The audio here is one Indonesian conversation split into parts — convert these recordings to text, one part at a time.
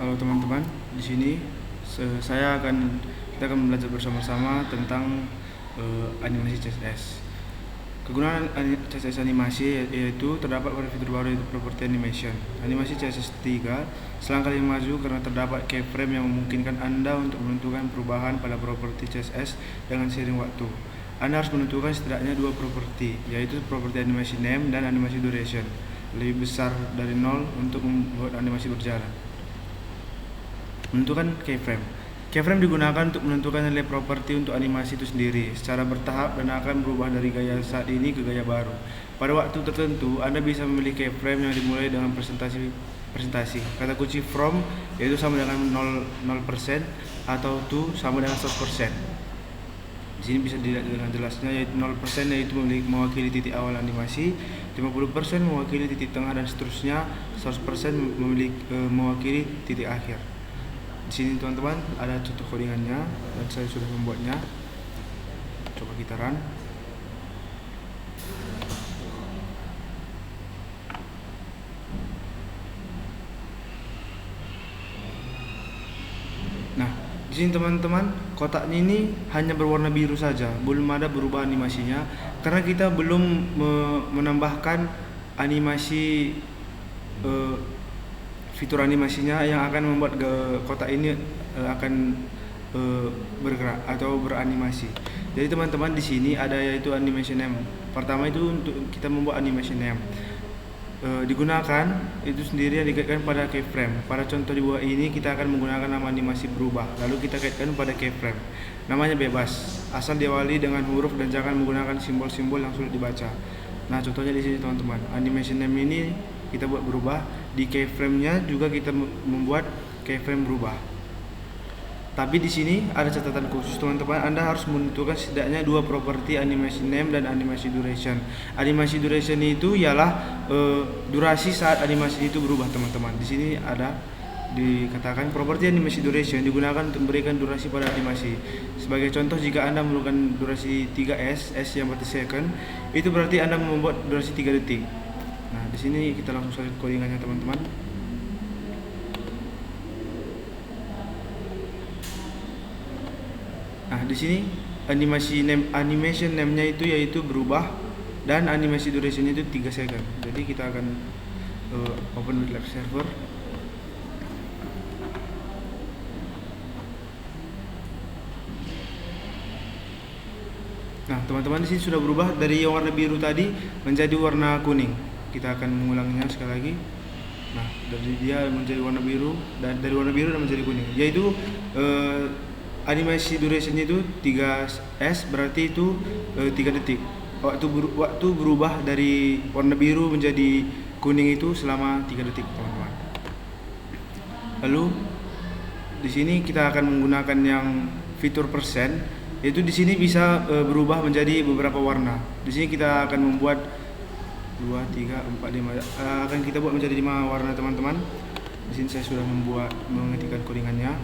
Halo teman-teman, di sini kita akan belajar bersama-sama tentang animasi CSS. Kegunaan CSS animasi yaitu terdapat pada fitur baru yaitu property animation. Animasi CSS 3 selangkah lebih maju karena terdapat keyframe yang memungkinkan Anda untuk menentukan perubahan pada properti CSS dengan seiring waktu. Anda harus menentukan setidaknya dua properti, yaitu properti animation name dan animasi duration, lebih besar dari 0 untuk membuat animasi berjalan. Menentukan keyframe. Keyframe digunakan untuk menentukan nilai properti untuk animasi itu sendiri secara bertahap dan akan berubah dari gaya saat ini ke gaya baru. Pada waktu tertentu, Anda bisa memilih keyframe yang dimulai dengan presentasi. Kata kunci from yaitu sama dengan 0% atau to sama dengan 100%. Di sini bisa dilihat dengan jelasnya, yaitu 0% yaitu mewakili titik awal animasi, 50% mewakili titik tengah dan seterusnya, 100% mewakili titik akhir. Di sini teman-teman ada contoh codingannya dan saya sudah membuatnya. Coba kita run. Nah, di sini teman-teman kotaknya ini hanya berwarna biru saja, belum ada berubah animasinya karena kita belum menambahkan animasi fitur animasinya yang akan membuat kotak ini akan bergerak atau beranimasi. Jadi teman-teman di sini ada yaitu animation name. Pertama itu untuk kita membuat animation name. Digunakan itu sendiri yang dikaitkan pada keyframe. Pada contoh di bawah ini kita akan menggunakan nama animasi berubah, lalu kita kaitkan pada keyframe. Namanya bebas, asal diawali dengan huruf dan jangan menggunakan simbol-simbol yang sulit dibaca. Nah, contohnya di sini teman-teman. Animation name ini kita buat berubah, di keyframe-nya juga kita membuat keyframe berubah. Tapi di sini ada catatan khusus teman-teman, Anda harus menentukan setidaknya dua properti animation name dan animasi duration. Animasi duration itu ialah durasi saat animasi itu berubah teman-teman. Di sini ada dikatakan properti animasi duration digunakan untuk memberikan durasi pada animasi. Sebagai contoh, jika Anda memerlukan durasi 3S, S yang berarti second, itu berarti Anda membuat durasi 3 detik. Nah, di sini kita langsung saja codingannya teman-teman. Nah, di sini animation name-nya itu yaitu berubah dan animasi duration-nya itu 3 second. Jadi kita akan open with lab server. Nah, teman-teman di sini sudah berubah dari yang warna biru tadi menjadi warna kuning. Kita akan mengulangnya sekali lagi. Nah, dari dia menjadi warna biru dan dari warna biru dan menjadi kuning. Yaitu animasi duration-nya itu 3S berarti itu 3 detik. Waktu berubah dari warna biru menjadi kuning itu selama 3 detik, teman-teman. Lalu di sini kita akan menggunakan yang fitur persen, yaitu di sini bisa berubah menjadi beberapa warna. Di sini kita akan membuat 2, 3, 4, 5 akan kita buat menjadi 5 warna, teman-teman. Di sini saya sudah mengetikkan codingannya.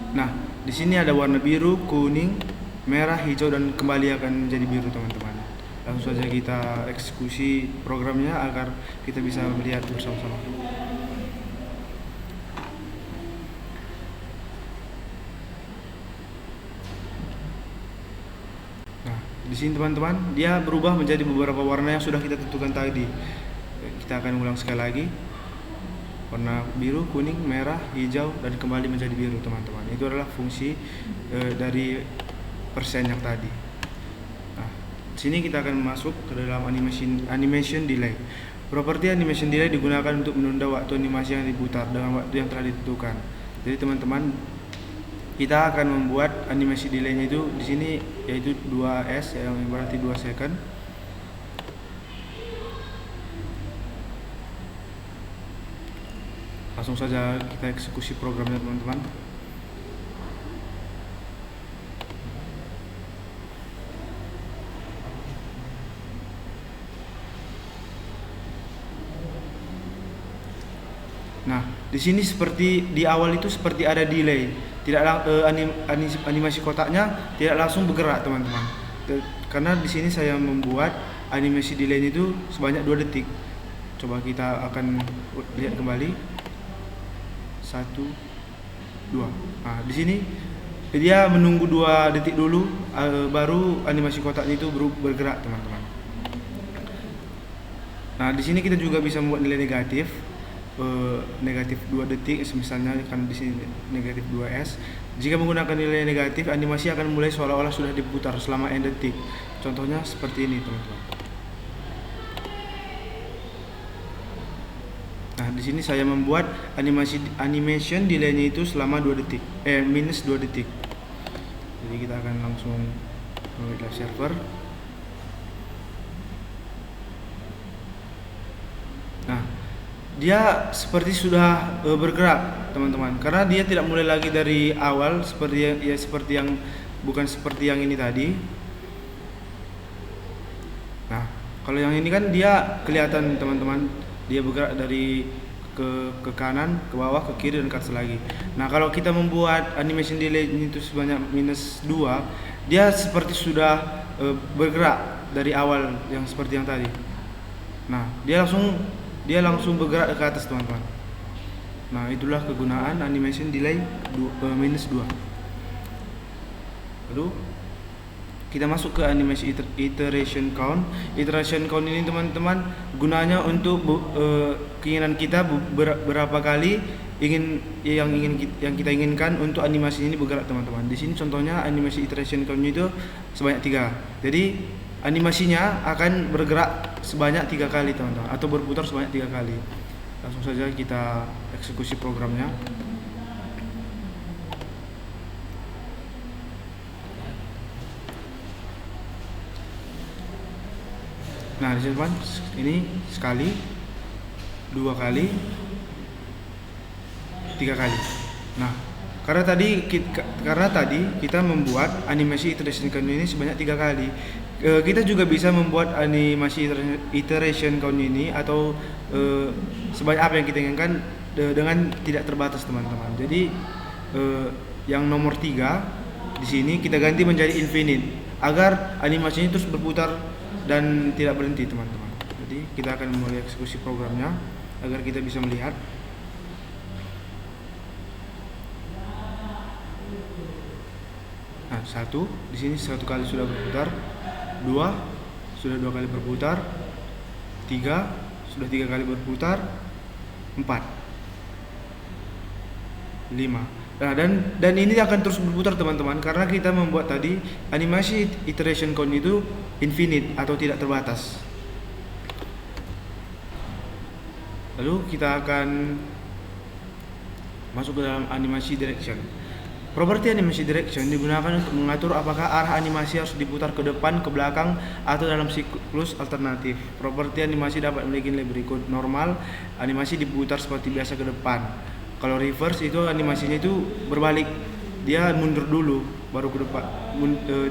Nah, di sini ada warna biru, kuning, merah, hijau dan kembali akan menjadi biru, teman-teman. Langsung saja kita eksekusi programnya agar kita bisa melihat bersama-sama. Di sini teman-teman, dia berubah menjadi beberapa warna yang sudah kita tentukan tadi. Kita akan ulang sekali lagi. Warna biru, kuning, merah, hijau dan kembali menjadi biru, teman-teman. Itu adalah fungsi dari persen yang tadi. Nah, di sini kita akan masuk ke dalam animation delay. Properti animation delay digunakan untuk menunda waktu animasi yang diputar dengan waktu yang telah ditentukan. Jadi teman-teman, kita akan membuat animasi delay-nya itu di sini yaitu 2S yang berarti 2 second. Langsung saja kita eksekusi programnya, teman-teman. Nah, di sini seperti di awal itu seperti ada delay. Animasi kotaknya tidak langsung bergerak, teman-teman. Karena di sini saya membuat animasi delay itu sebanyak 2 detik. Coba kita akan lihat kembali. 1, 2. Nah, di sini dia menunggu 2 detik dulu, baru animasi kotaknya itu bergerak, teman-teman. Nah, di sini kita juga bisa membuat nilai negatif. Negatif 2 detik, misalnya kan di sini negatif 2s. Jika menggunakan nilai negatif, animasi akan mulai seolah-olah sudah diputar selama n detik. Contohnya seperti ini, teman-teman. Nah, di sini saya membuat animation delay-nya itu selama 2 detik, minus 2 detik. Jadi kita akan langsung membuat live server. Nah, dia seperti sudah bergerak, teman-teman, karena dia tidak mulai lagi dari awal seperti yang bukan seperti yang ini tadi. Nah, kalau yang ini kan dia kelihatan, teman-teman, dia bergerak dari ke kanan, ke bawah, ke kiri, dan ke atas lagi. Nah, kalau kita membuat animation delay itu sebanyak minus 2, dia seperti sudah bergerak dari awal yang seperti yang tadi. Nah, dia langsung bergerak ke atas, teman-teman. Nah, itulah kegunaan animation delay minus 2. Lalu kita masuk ke animasi iteration count. Iteration count ini, teman-teman, gunanya untuk keinginan kita berapa kali yang kita inginkan untuk animasi ini bergerak, teman-teman. Di sini contohnya animasi iteration count itu sebanyak 3. Jadi animasinya akan bergerak sebanyak 3 kali, teman-teman, atau berputar sebanyak 3 kali. Langsung saja kita eksekusi programnya. Nah, di sini, teman, ini sekali, 2 kali, 3 kali. Nah, karena tadi kita membuat animasi iteration count ini sebanyak 3 kali. Kita juga bisa membuat animasi iteration count ini atau sebanyak apa yang kita inginkan dengan tidak terbatas, teman-teman. Jadi yang nomor 3 di sini kita ganti menjadi infinite agar animasinya terus berputar dan tidak berhenti, teman-teman. Jadi kita akan mulai eksekusi programnya agar kita bisa melihat. Nah, 1 di sini 1 kali sudah berputar, 2 sudah 2 kali berputar, 3 sudah 3 kali berputar, 4, 5. Nah, dan ini akan terus berputar, teman-teman, karena kita membuat tadi animasi iteration count itu infinite atau tidak terbatas. Lalu kita akan masuk ke dalam animasi direction. Properti animasi direction digunakan untuk mengatur apakah arah animasi harus diputar ke depan, ke belakang, atau dalam siklus alternatif. Properti animasi dapat memiliki nilai berikut. Normal, animasi diputar seperti biasa ke depan. Kalau reverse itu animasinya itu berbalik, dia mundur dulu baru ke depan.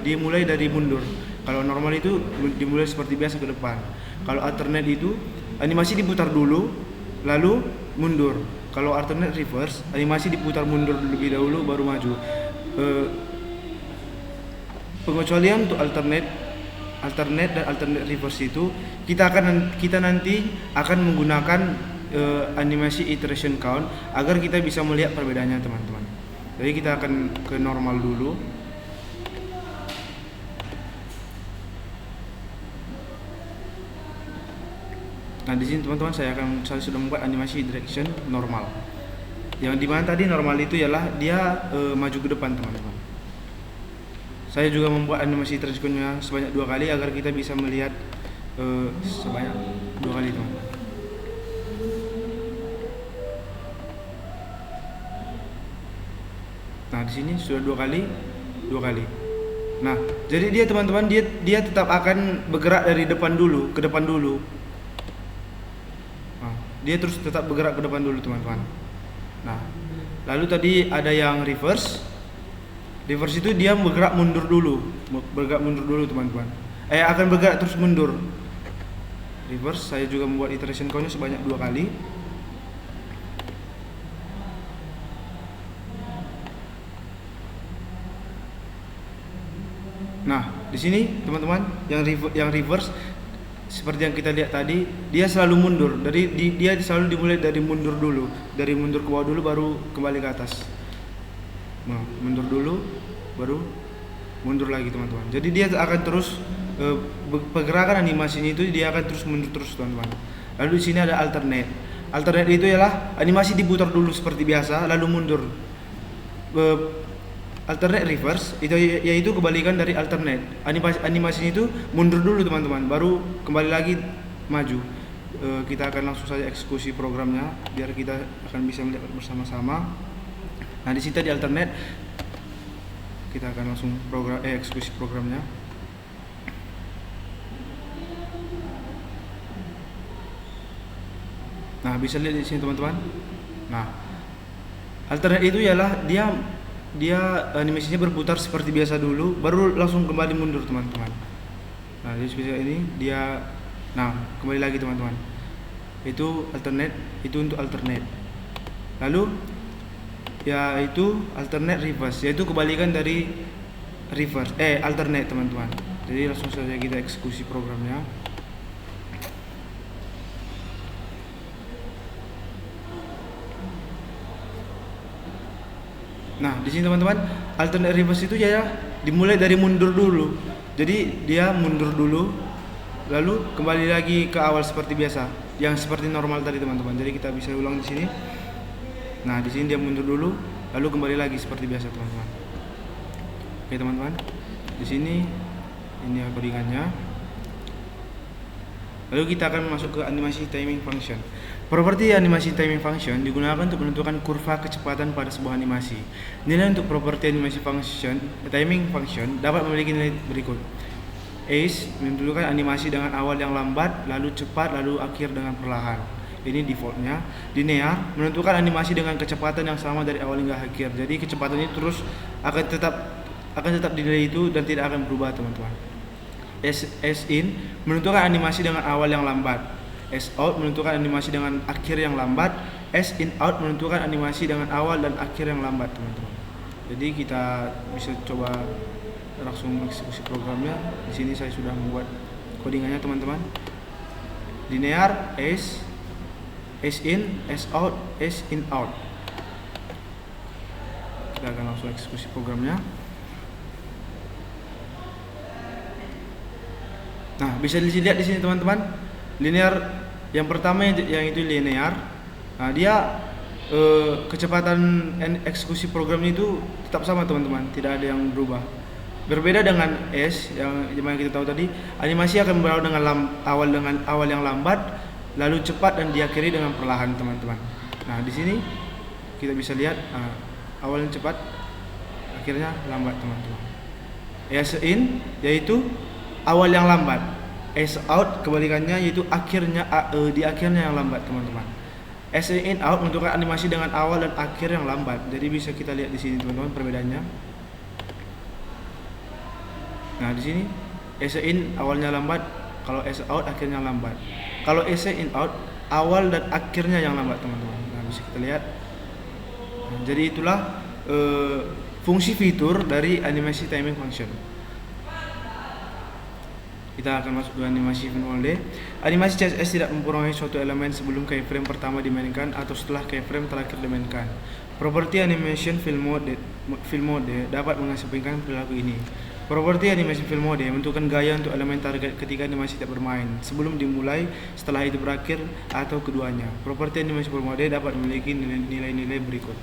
Dia mulai dari mundur. Kalau normal itu dimulai seperti biasa ke depan. Kalau alternate itu animasi diputar dulu lalu mundur. Kalau alternate reverse, animasi diputar mundur lebih dahulu baru maju. Pengecualian untuk alternate dan alternate reverse itu kita nanti akan menggunakan animasi iteration count agar kita bisa melihat perbedaannya, teman-teman. Jadi kita akan ke normal dulu. Nah, di sini, teman-teman, saya sudah membuat animasi direction normal. Yang dimana tadi normal itu ialah dia maju ke depan, teman-teman. Saya juga membuat animasi iteration-nya sebanyak 2 kali agar kita bisa melihat sebanyak 2 kali, teman-teman. Nah, di sini sudah 2 kali. Nah, jadi dia, teman-teman, dia tetap akan bergerak dari depan dulu, ke depan dulu. Nah, dia terus tetap bergerak ke depan dulu, teman-teman. Nah, lalu tadi ada yang reverse. Reverse itu dia bergerak mundur dulu, teman-teman. Akan bergerak terus mundur. Reverse, saya juga membuat iteration count-nya sebanyak 2 kali. Nah, di sini, teman-teman, yang reverse seperti yang kita lihat tadi, dia selalu mundur. Dia selalu dimulai dari mundur dulu, dari mundur ke bawah dulu baru kembali ke atas. Nah, mundur dulu baru mundur lagi teman-teman. Jadi dia akan terus pergerakan animasinya itu dia akan terus mundur terus teman-teman. Lalu di sini ada alternate. Alternate itu ialah animasi diputar dulu seperti biasa lalu mundur. Alternate reverse itu yaitu kebalikan dari alternate. Animasinya itu mundur dulu teman-teman, baru kembali lagi maju. Kita akan langsung saja eksekusi programnya biar kita akan bisa melihat bersama-sama. Nah, di sini di alternate kita akan langsung eksekusi programnya. Nah, bisa lihat di sini teman-teman. Nah, alternate itu ialah dia animasinya berputar seperti biasa dulu, baru langsung kembali mundur teman-teman. Nah, jadi seperti ini dia. Nah, kembali lagi teman-teman. Itu alternate, itu untuk alternate. Lalu yaitu alternate reverse, yaitu kebalikan dari reverse alternate teman-teman. Jadi langsung saja kita eksekusi programnya. Nah, di sini teman-teman, alternate reverse itu ya dimulai dari mundur dulu. Jadi dia mundur dulu, lalu kembali lagi ke awal seperti biasa, yang seperti normal tadi teman-teman. Jadi kita bisa ulang di sini. Nah, di sini dia mundur dulu, lalu kembali lagi seperti biasa teman-teman. Oke teman-teman, di sini ini codingannya. Lalu kita akan masuk ke animasi timing function. Properti animasi timing function digunakan untuk menentukan kurva kecepatan pada sebuah animasi. Nilai untuk properti animasi function, timing function dapat memiliki nilai berikut. Ace menentukan animasi dengan awal yang lambat, lalu cepat, lalu akhir dengan perlahan. Ini defaultnya. Linear menentukan animasi dengan kecepatan yang sama dari awal hingga akhir. Jadi kecepatannya terus akan tetap di nilai itu dan tidak akan berubah teman-teman. S-in menentukan animasi dengan awal yang lambat. S-out menentukan animasi dengan akhir yang lambat. S-in-out menentukan animasi dengan awal dan akhir yang lambat teman-teman. Jadi kita bisa coba langsung eksekusi programnya. Di sini saya sudah membuat codingannya teman-teman. Linear, S-in, S-out, S-in-out. Kita akan langsung eksekusi programnya. Nah, bisa dilihat di sini teman-teman. Linear yang pertama yang itu linear. Nah, dia kecepatan eksekusi programnya itu tetap sama teman-teman, tidak ada yang berubah. Berbeda dengan S yang kita tahu tadi, animasi akan berawal dengan awal yang lambat, lalu cepat dan diakhiri dengan perlahan teman-teman. Nah, di sini kita bisa lihat awalnya cepat, akhirnya lambat teman-teman. S-in yaitu awal yang lambat. S-out kebalikannya yaitu di akhirnya yang lambat teman-teman. S-in-out menentukan animasi dengan awal dan akhir yang lambat. Jadi bisa kita lihat di sini teman-teman perbedaannya. Nah, di sini S-in awalnya lambat, kalau S-out akhirnya lambat. Kalau S-in-out awal dan akhirnya yang lambat teman-teman. Nah, bisa kita lihat. Nah, jadi itulah fungsi fitur dari animasi timing function. Kita akan masuk ke animasi film mode. Animasi CSS tidak mempengaruhi suatu elemen sebelum keyframe pertama dimainkan atau setelah keyframe terakhir dimainkan. Properti animation film mode dapat mengesampingkan perilaku ini. Properti animasi film mode menentukan gaya untuk elemen target ketika animasi tidak bermain, sebelum dimulai, setelah itu berakhir, atau keduanya. Properti animasi film mode dapat memiliki nilai-nilai berikut.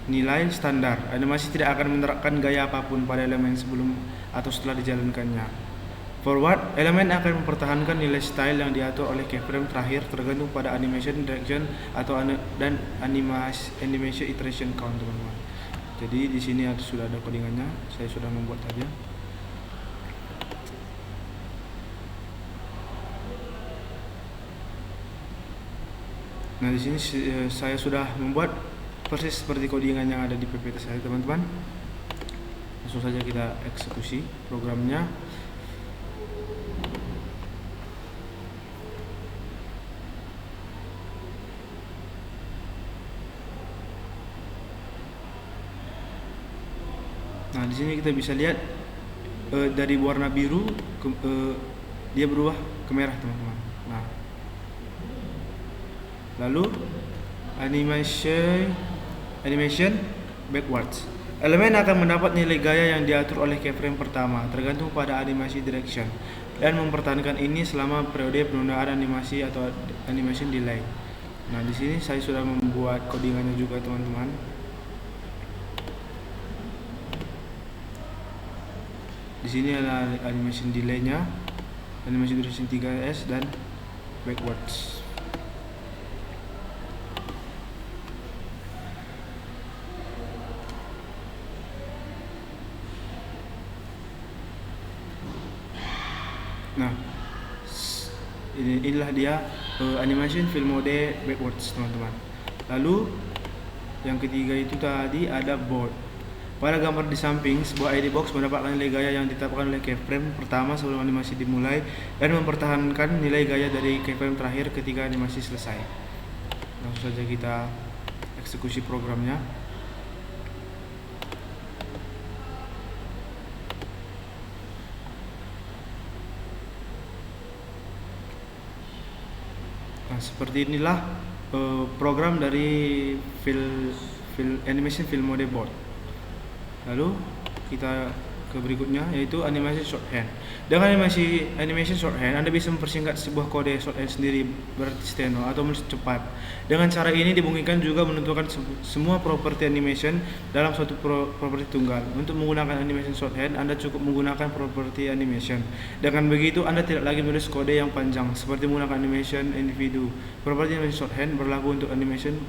Nilai standar. Animasi tidak akan menerapkan gaya apapun pada elemen sebelum atau setelah dijalankannya. Forward, elemen akan mempertahankan nilai style yang diatur oleh keyframe terakhir tergantung pada animation direction atau animation iteration count teman-teman. Jadi di sini sudah ada codingannya, saya sudah membuat saja. Nah, di sini saya sudah membuat persis seperti codingan yang ada di PPT saya teman-teman. Langsung saja kita eksekusi programnya. Nah, di sini kita bisa lihat dari warna biru dia berubah ke merah teman-teman. Nah, lalu animation backwards. Elemen akan mendapat nilai gaya yang diatur oleh keyframe pertama, tergantung pada animasi direction, dan mempertahankan ini selama periode penundaan animasi atau animation delay. Nah, di sini saya sudah membuat codingannya juga teman-teman. Di sini ada animation delay-nya, animation duration 3s dan backwards. Nah, inilah dia animation film mode backwards teman-teman. Lalu yang ketiga itu tadi ada board. Pada gambar di samping, sebuah ID box mendapatkan nilai gaya yang ditetapkan oleh keyframe pertama sebelum animasi dimulai dan mempertahankan nilai gaya dari keyframe terakhir ketika animasi selesai. Langsung saja kita eksekusi programnya. Nah, seperti inilah program dari animation film mode board. Lalu kita ke berikutnya, yaitu animation shorthand. Dengan animation shorthand, Anda bisa mempersingkat sebuah kode shorthand sendiri, berarti steno atau menulis cepat. Dengan cara ini dimungkinkan juga menentukan semua properti animation dalam suatu properti tunggal. Untuk menggunakan animation shorthand, Anda cukup menggunakan properti animation. Dengan begitu, Anda tidak lagi menulis kode yang panjang seperti menggunakan animation individu. Properti animation shorthand berlaku untuk animation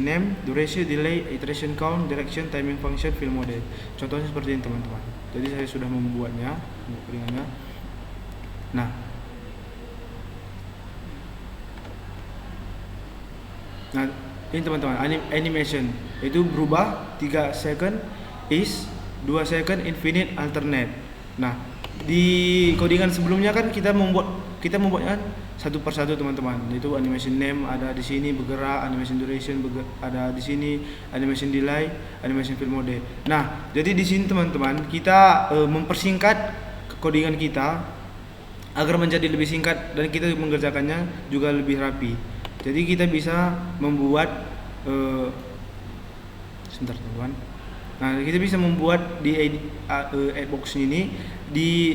name, duration, delay, iteration count, direction, timing function, film mode. Contohnya seperti ini teman-teman. Jadi saya sudah membuatnya, codingannya. Nah, ini teman-teman, animation itu berubah 3 second, is, 2 second, infinite, alternate. Nah, di codingan sebelumnya kan kita membuatnya satu persatu teman-teman. Itu animation name ada di sini bergerak, animation duration ada di sini, animation delay, animation film mode. Nah, jadi di sini teman-teman kita mempersingkat codingan kita agar menjadi lebih singkat dan kita mengerjakannya juga lebih rapi. Jadi kita bisa membuat sebentar teman-teman. Nah, kita bisa membuat di adbox ini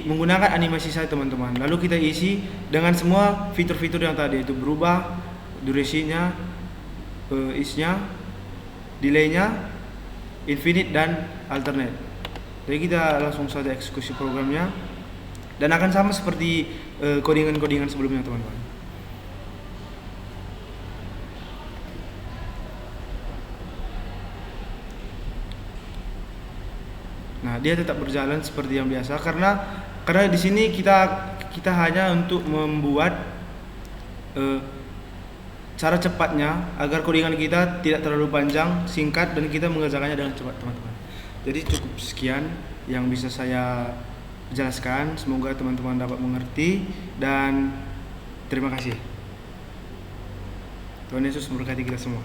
menggunakan animasi saya teman-teman. Lalu kita isi dengan semua fitur-fitur yang tadi, itu berubah durasinya, isnya, delaynya, infinite dan alternate. Jadi kita langsung saja eksekusi programnya dan akan sama seperti codingan-codingan sebelumnya teman-teman. Nah, dia tetap berjalan seperti yang biasa karena di sini kita hanya untuk membuat cara cepatnya agar codingan kita tidak terlalu panjang, singkat dan kita mengerjakannya dengan cepat teman-teman. Jadi cukup sekian yang bisa saya jelaskan. Semoga teman-teman dapat mengerti dan terima kasih. Tuhan Yesus memberkati kita semua.